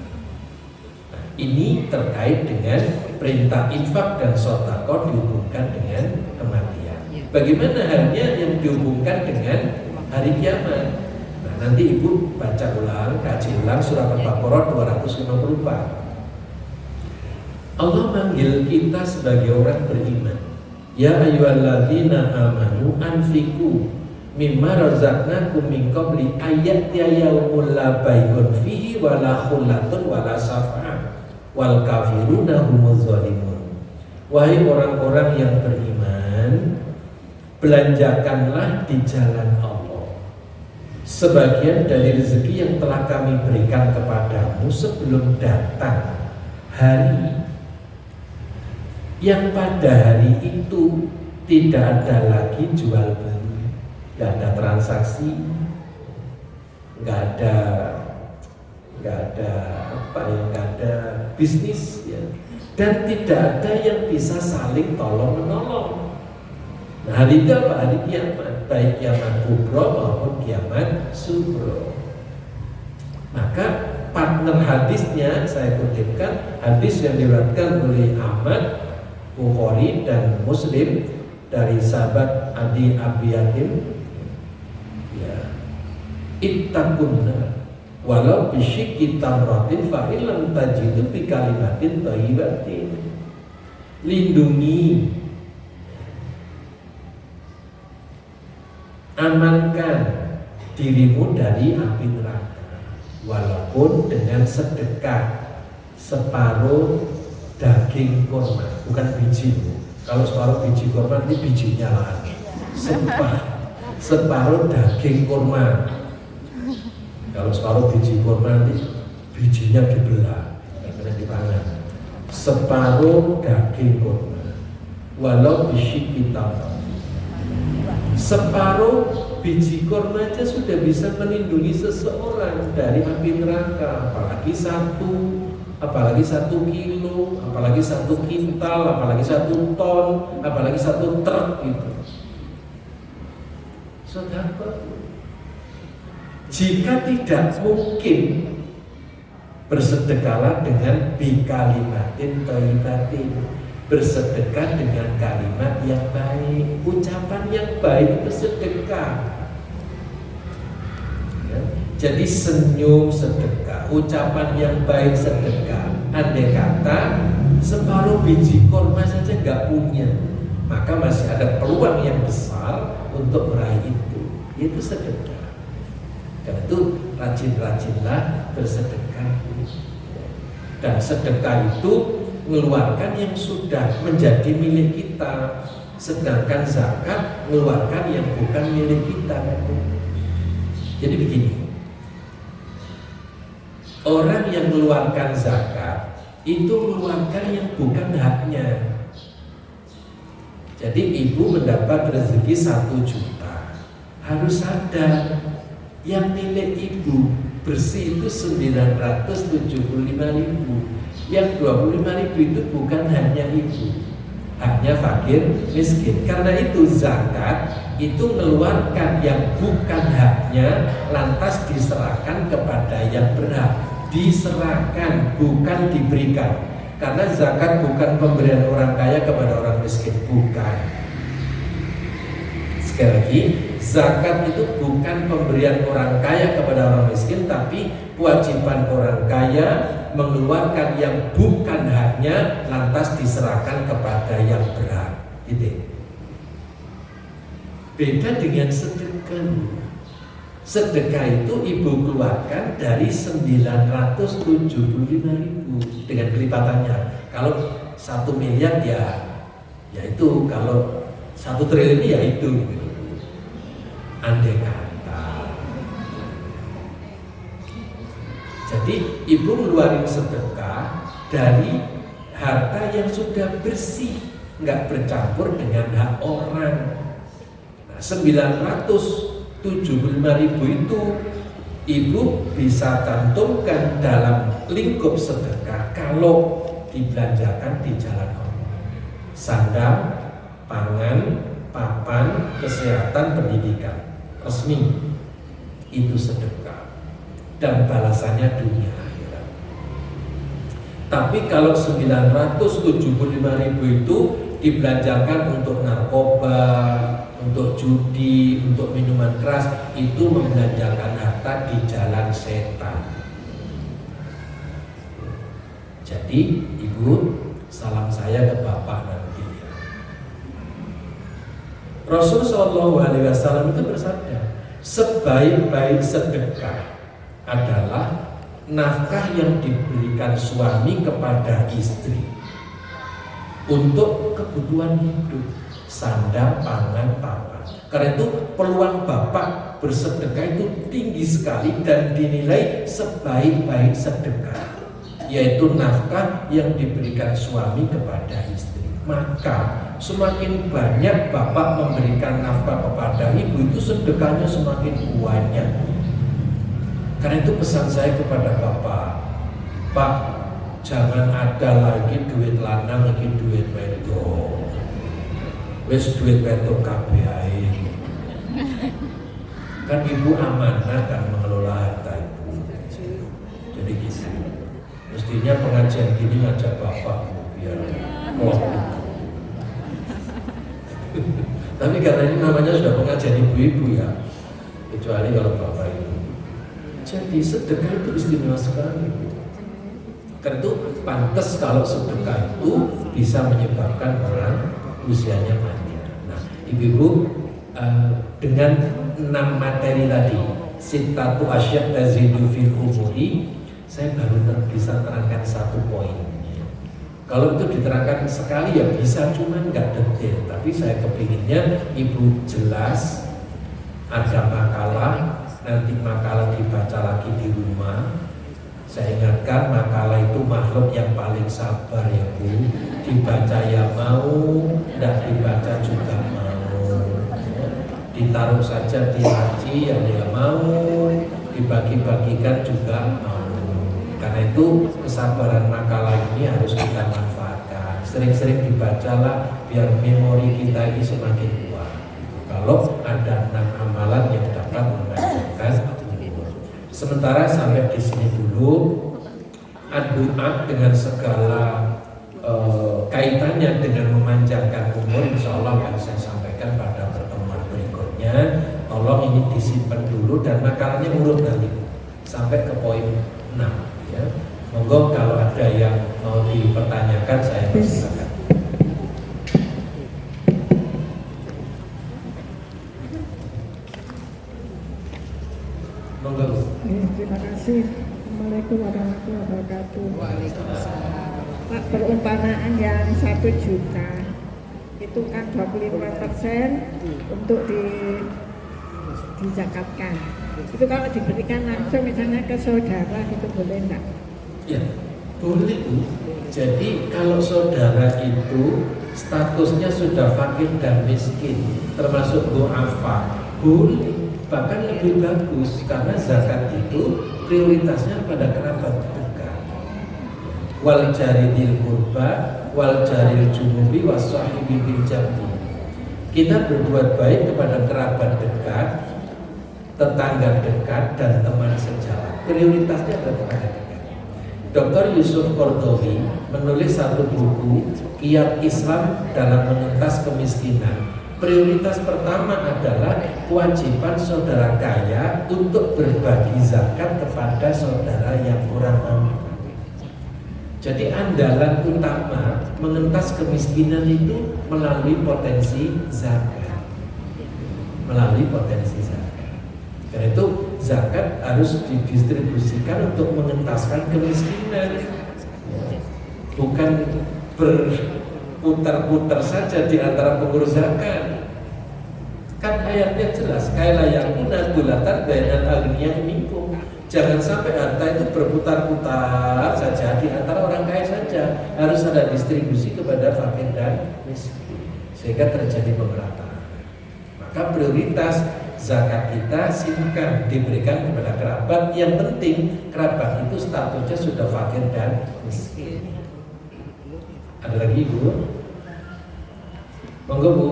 Nah, ini terkait dengan perintah infak dan sedekah dihubungkan dengan kematian. Bagaimana halnya yang dihubungkan dengan hari kiamat? Nah, nanti Ibu baca ulang, kaji ulang surat Al-Baqarah 254. Allah manggil kita sebagai orang beriman. Ya ayyuhalladzina amanu anfiqu mimma razaqnakum min qabli ayyatiya yaumul la bai'un fihi wala khullatun wala syafa'ah wal kafiruna humuz zalimun. Wahai orang-orang yang beriman, belanjakanlah di jalan Allah sebagian dari rezeki yang telah kami berikan kepadamu sebelum datang hari yang pada hari itu tidak ada lagi jual beli, nggak ada transaksi, nggak ada bisnis, ya. Dan tidak ada yang bisa saling tolong menolong. Nah, hari itu apa? Hari kiamat, baik kiamat kubro maupun kiamat sugro. Maka partner hadisnya saya kutipkan hadis yang diriwayatkan oleh Ahmad, Bukhari dan Muslim dari sahabat Adi Abi Yatim, ya, ittaqunna walau bisyikki tamratin fa illam tajidu bi kalimatin thayyibatin. Lindungi, amankan dirimu dari api neraka walaupun dengan sedekah separuh daging kurma, bukan biji. Kalau separuh biji kurma ini bijinya lah. Separuh daging kurma. Kalau separuh biji kurma nanti bijinya dibelah, karena dipangan. Separuh daging kurma, walau bisyikki tamratin. Separuh biji kurma aja sudah bisa melindungi seseorang dari api neraka, apalagi 1 kilo, apalagi 1 kintal, apalagi 1 ton, apalagi 1 truk gitu. Saudara, jika tidak mungkin, bersedekahlah dengan bikalimatin thayyibatin. Bersedekah dengan kalimat yang baik, ucapan yang baik itu sedekah. Ya. Jadi senyum sedekah, ucapan yang baik sedekah. Andai kata separuh biji kurma saja nggak punya, maka masih ada peluang yang besar untuk meraih itu, yaitu sedekah. Karena itu rajin-rajinlah bersedekah. Dan sedekah itu mengeluarkan yang sudah menjadi milik kita, sedangkan zakat mengeluarkan yang bukan milik kita. Jadi begini, orang yang mengeluarkan zakat itu mengeluarkan yang bukan haknya. Jadi ibu mendapat rezeki 1 juta, harus sadar yang milik ibu bersih itu 975.000. Yang 25.000 itu bukan hanya ibu, hanya fakir miskin. Karena itu zakat itu mengeluarkan yang bukan haknya, lantas diserahkan kepada yang berhak. Diserahkan, bukan diberikan. Karena zakat bukan pemberian orang kaya kepada orang miskin, bukan. Sekali lagi, zakat itu bukan pemberian orang kaya kepada orang miskin, tapi kewajiban orang kaya mengeluarkan yang bukan haknya, lantas diserahkan kepada yang berhak. Gitu. Beda dengan sedekah. Sedekah itu ibu keluarkan dari 975.000 dengan kelipatannya. Kalau 1 miliar ya itu, kalau 1 triliun ya itu. Gitu. Andai kata. Jadi ibu ngeluarin sedekah dari harta yang sudah bersih, nggak bercampur dengan hak orang. Nah, 975.000 itu ibu bisa cantumkan dalam lingkup sedekah kalau dibelanjakan di jalan Allah. Sandang, pangan, papan, kesehatan, pendidikan resmi, itu sedekah dan balasannya dunia akhirat. Tapi kalau 975.000 itu dibelanjakan untuk narkoba, untuk judi, untuk minuman keras, itu membelanjakan harta di jalan setan. Jadi ibu, salam saya ke bapak nanti. Rasulullah SAW itu bersabda, sebaik-baik sedekah adalah nafkah yang diberikan suami kepada istri untuk kebutuhan hidup, sandang, pangan, papan. Karena itu peluang bapak bersedekah itu tinggi sekali dan dinilai sebaik-baik sedekah, yaitu nafkah yang diberikan suami kepada istri. Maka semakin banyak bapak memberikan nafkah kepada ibu, itu sedekahnya semakin banyak. Karena itu pesan saya kepada bapak, Pak, jangan ada lagi duit lanang, lagi duit wedok. wis duit petuk kabeh ae. Kan ibu amanah kan mengelola harta ibu. Jadi gitu. Mestinya pengajian gini ngajak bapak biar klop. Tapi karena ini namanya sudah pengajian ibu-ibu ya, kecuali kalau bapak ibu. Jadi sedekah itu istimewa sekali. Karena itu pantas kalau sedekah itu bisa menyebabkan orang usianya panjang. Nah, ibu-ibu dengan 6 materi tadi, sittatu asya' tazidu fil umuri, saya baru bisa terangkan 1 poin. Kalau itu diterangkan sekali ya bisa, cuman nggak detail. Tapi saya kepinginnya ibu jelas, ada makalah, nanti makalah dibaca lagi di rumah. Saya ingatkan makalah itu makhluk yang paling sabar ya Bu. Dibaca ya mau, tidak dibaca juga mau. Ditaruh saja di laci ya dia mau, dibagi-bagikan juga mau. Karena itu kesabaran makalah ini harus kita manfaatkan. Sering-sering dibacalah biar memori kita ini semakin kuat. Kalau ada 6 amalan yang dapat membantukan. Sementara sampai di sini dulu. Doa dengan segala kaitannya dengan memanjangkan umur, insya Allah akan saya sampaikan pada pertemuan berikutnya. Tolong ini disimpan dulu dan makalahnya urut nanti sampai ke poin 6 ya. Monggo kalau ada yang mau dipertanyakan saya persilakan. Monggo. Terima kasih. Assalamualaikum warahmatullahi wabarakatuh. Pak, perumpamaan yang 1 juta itu kan 25% untuk dizakatkan. Itu kalau diberikan langsung misalnya ke saudara itu boleh enggak? Ya, boleh Bu. Jadi kalau saudara itu statusnya sudah fakir dan miskin, termasuk du'afa, boleh. Bahkan lebih bagus karena zakat itu prioritasnya pada kerabat dekat. Wal jaridil qurba wal jaril junubi was sahibi bil jambi. Kita berbuat baik kepada kerabat dekat, tetangga dekat dan teman sejawat. Prioritasnya adalah kepada dekat. Dr. Yusuf Qaradawi menulis 1 buku Kiat Islam dalam Mengentas Kemiskinan. Prioritas pertama adalah kewajiban saudara kaya untuk berbagi zakat kepada saudara yang kurang mampu. Jadi andalan utama mengentas kemiskinan itu melalui potensi zakat. Melalui potensi zakat. Karena itu zakat harus didistribusikan untuk mengentaskan kemiskinan. Bukan berputar-putar saja di antara pengurus zakat. Kan ayatnya jelas, kaila yang munadulatan bainal aghniyai minkum. Jangan sampai harta itu berputar-putar saja di antara orang kaya saja. Harus ada distribusi kepada fakir dan miskin sehingga terjadi pemerataan. Maka prioritas zakat kita silakan diberikan kepada kerabat. Yang penting kerabat itu statusnya sudah fakir dan miskin. Ada lagi Bu? Monggo Bu.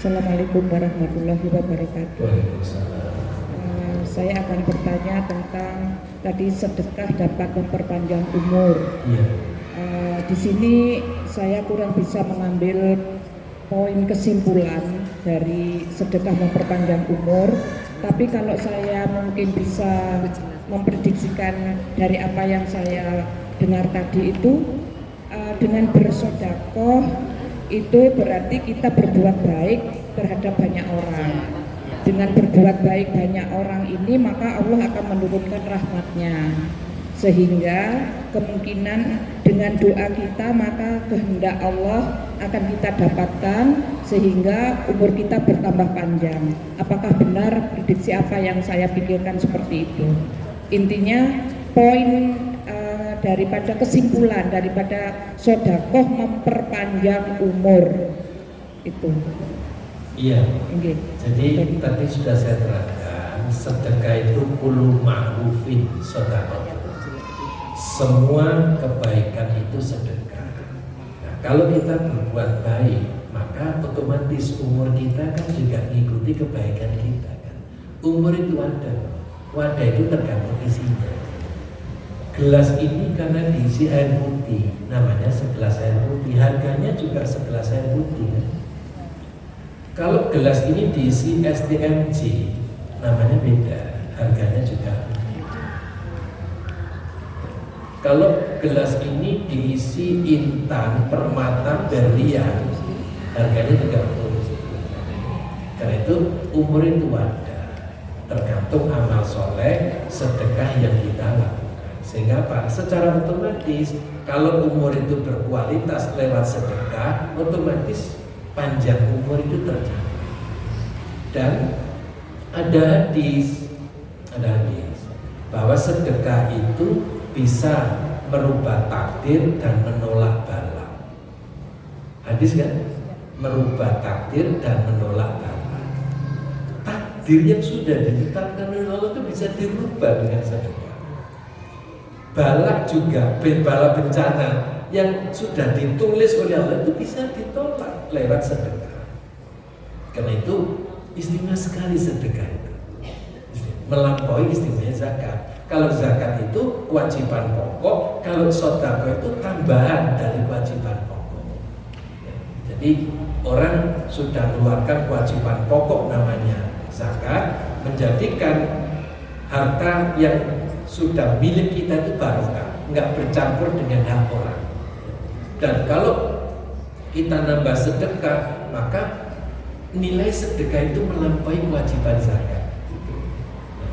Assalamualaikum warahmatullahi wabarakatuh. Waalaikumsalam. Saya akan bertanya tentang tadi sedekah dapat memperpanjang umur. Iya. Di sini saya kurang bisa mengambil poin kesimpulan dari sedekah memperpanjang umur. Tapi kalau saya mungkin bisa memprediksikan dari apa yang saya dengar tadi itu, dengan bersedekah itu berarti kita berbuat baik terhadap banyak orang. Dengan berbuat baik banyak orang ini maka Allah akan menurunkan rahmatnya, sehingga kemungkinan dengan doa kita maka kehendak Allah akan kita dapatkan sehingga umur kita bertambah panjang. Apakah benar prediksi apa yang saya pikirkan seperti itu? Intinya poin daripada kesimpulan daripada sedekah memperpanjang umur itu. Iya. Nggih. Jadi tadi sudah saya terangkan, sedekah itu kullu ma'rufin sedekah. Semua kebaikan itu sedekah. Nah, kalau kita berbuat baik, maka otomatis umur kita kan juga mengikuti kebaikan kita kan. Umur itu ada, wadah itu tergantung isinya. Gelas ini karena diisi air putih, namanya segelas air putih. Harganya juga segelas air putih kan? Kalau gelas ini diisi STMJ, namanya beda, harganya juga beda. Kalau gelas ini diisi Intan, Permata, Berlian, harganya juga beda. Karena itu umur itu ada, tergantung amal soleh, sedekah yang kita lakukan. Sehingga apa? Secara otomatis kalau umur itu berkualitas lewat sedekah, otomatis panjang umur itu tercapai. Dan ada hadis bahwa sedekah itu bisa merubah takdir dan menolak bala. Hadis kan? Merubah takdir dan menolak bala. Takdir yang sudah ditetapkan oleh Allah itu bisa dirubah dengan sedekah. Bala juga, bala bencana yang sudah ditulis oleh Allah itu bisa ditolak lewat sedekah. Karena itu istimewa sekali sedekah itu, melampaui istimewa zakat. Kalau zakat itu kewajiban pokok, kalau sedekah itu tambahan dari kewajiban pokok. Jadi orang sudah mengeluarkan kewajiban pokok namanya zakat, menjadikan harta yang sudah milik kita itu barokah, nggak bercampur dengan hak orang. Dan kalau kita nambah sedekah, maka nilai sedekah itu melampaui kewajiban zakat.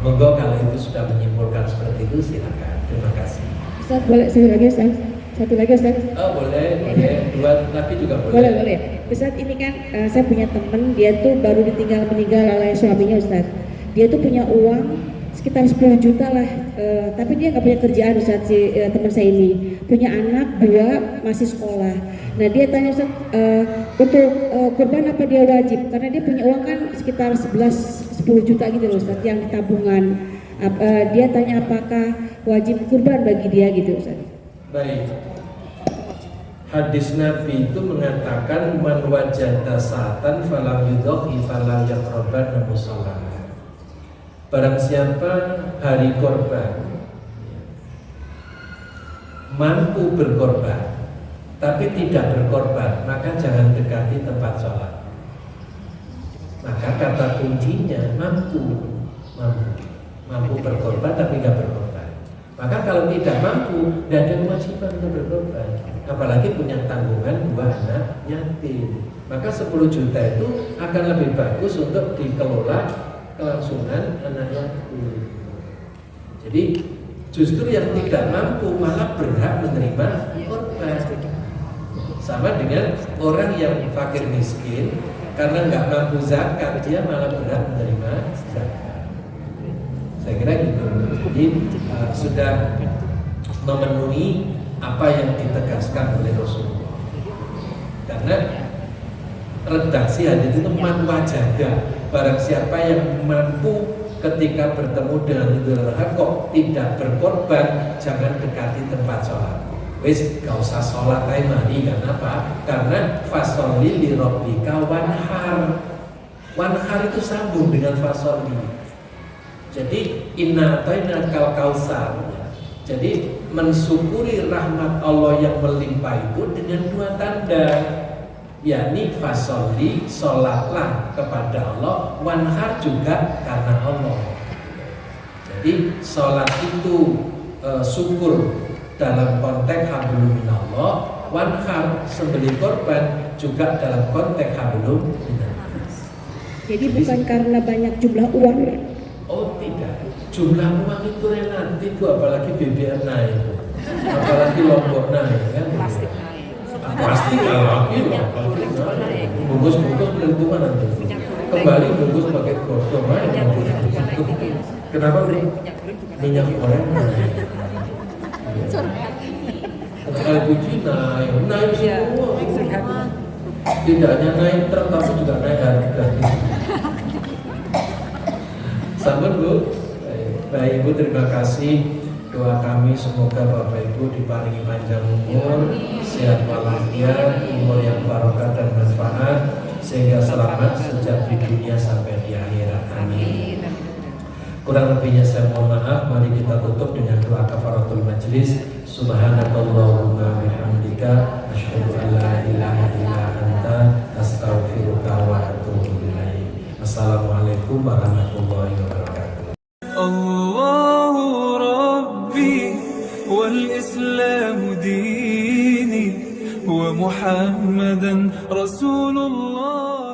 Monggo kalau itu sudah menyimpulkan seperti itu silakan. Terima kasih. Ustaz, boleh satu lagi Ustaz? Satu lagi Ustaz? Oh boleh. Dua lagi juga boleh. Boleh. Ustaz, ini kan saya punya teman, dia tuh baru meninggal oleh suaminya Ustaz. Dia tuh punya uang sekitar 10 juta lah, tapi dia nggak punya kerjaan Ustaz, teman saya ini punya anak 2 masih sekolah. Nah dia tanya Ustaz, untuk kurban apa dia wajib, karena dia punya uang kan sekitar 10 juta gitu loh Ustaz yang di tabungan. Dia tanya apakah wajib kurban bagi dia gitu Ustaz. Baik, hadis Nabi itu mengatakan man wajada sa'atan falam yudhi falam yaqraban musallana. Barang siapa hari korban mampu berkorban tapi tidak berkorban, maka jangan dekati tempat sholat. Maka kata kuncinya mampu berkorban tapi tidak berkorban. Maka kalau tidak mampu, tidak ada kewajiban untuk berkorban. Apalagi punya tanggungan 2 anak yatim. Maka 10 juta itu akan lebih bagus untuk dikelola kelangsungan anak yatim. Jadi justru yang tidak mampu malah berhak menerima korban. Sama dengan orang yang fakir miskin, karena nggak mampu zakat, dia malah berhak menerima zakat. Saya kira gitu. Jadi sudah memenuhi apa yang ditegaskan oleh Rasulullah. Karena redaksi hadis itu man wajada, barang siapa yang mampu ketika bertemu dengan Idul Adha kok tidak berkorban, jangan dekati tempat sholat. Wis gak usah sholat aja mari. Kenapa? Karena fasoli li robbika wanhar. Wanhar itu sambung dengan fasoli. Jadi inna ta'ina kal kausar. Jadi mensyukuri rahmat Allah yang melimpah itu dengan 2 tanda, yakni fasoli, sholatlah kepada Allah, wanhar juga karena Allah. Jadi sholat itu syukur dalam konteks hablum minallah, wanhar sembelih korban juga dalam konteks hablum minallah. Jadi bukan karena banyak jumlah uang. Oh tidak, jumlah uang itu relatif, apalagi BBM naik, apalagi Lombok naik kan. Plastik lagi loh, bungkus-bungkus berhitungan nanti. Kembali bungkus pakai kostum aja. Kenapa bro? Minyak goreng naik. LPG naik semua. Tidak hanya naik truk tapi juga naik harga. Sampun Bu. Baik Ibu, terima kasih. Doa kami semoga Bapak Ibu diparingi panjang umur, sehat walafiat, umur yang barokah dan manfaat, sehingga selamat sejak di dunia sampai di akhirat. Amin. Kurang lebihnya saya mohon maaf. Mari kita tutup dengan doa kafaratul majlis. Subhanakallahumma bihamdika asyhadu an la ilaha illa anta astaghfiruka wa atubu ilaik. Assalamualaikum warahmatullahi wabarakatuh. الله ربي والإسلام ديني ومحمدا رسول الله.